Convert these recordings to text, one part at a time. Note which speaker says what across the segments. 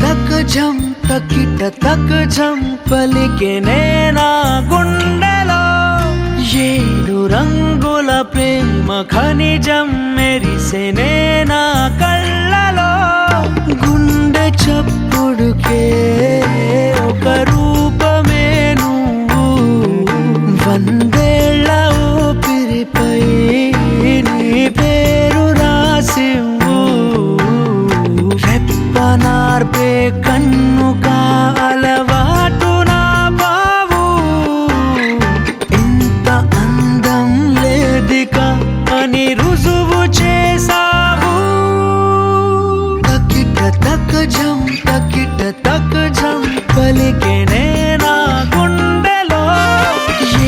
Speaker 1: తక జం తకిట తక జం పలికెనే నా గుండెలో ఏడు రంగుల ప్రేమ ఖనిజం మెరిసెనే నా కళ్ళలో గుండె చప్పుడుకే ఒక రూపమే నువ్వు వందేళ్ల ఊపిరిపై నీ పేరు రాసివ్వు రెప్పనార్పే కన్ను కాలవాటు నా బావు ఇంత అందం లేదిక అని రుజువు చేసావు తకిట తక జం తకిట తక జం పలికెనే నా గుండెలో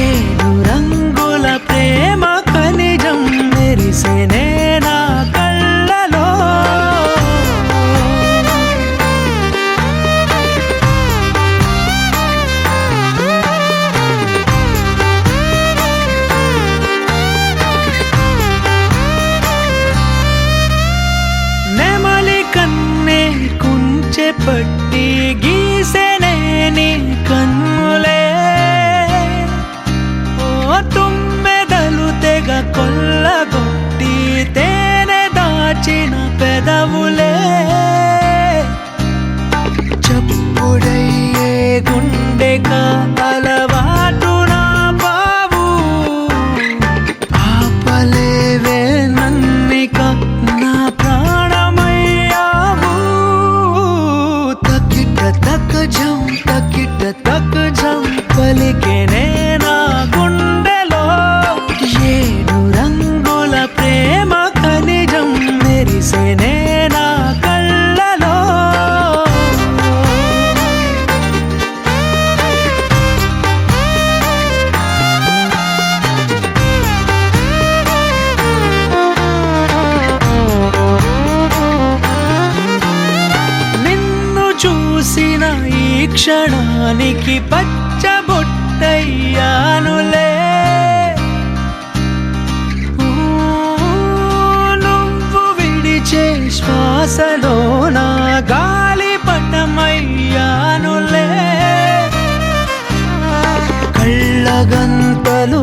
Speaker 1: ఏడు రంగుల ప్రేమ ఖనిజం మెరిసెనే నా కళ్ళలో నెమలి కన్నే కుంచె పట్టి గీసెనే నీ కన్నులే ఓ తుమ్మెదలు తెగ కొల్లగొట్టి తేనె దాచిన పెదవులే చప్పుడయ్యే గుండెక అలవాటు నా బావు ఆపలేవే నన్నిక నా ప్రాణమయ్యావు తకిట తక జం తకిట తక జం పలికెనే నా గుండెలో ఏడు రంగుల ప్రేమ ఖనిజం మెరిసెనే నా కళ్ళలో నిన్ను చూసిన ఈ క్షణానికి పచ్చబొట్టయ్యానులే నువ్వు విడిచే శ్వాసలో నా గాలిపటమయ్యానులే కళ్ళగంతలు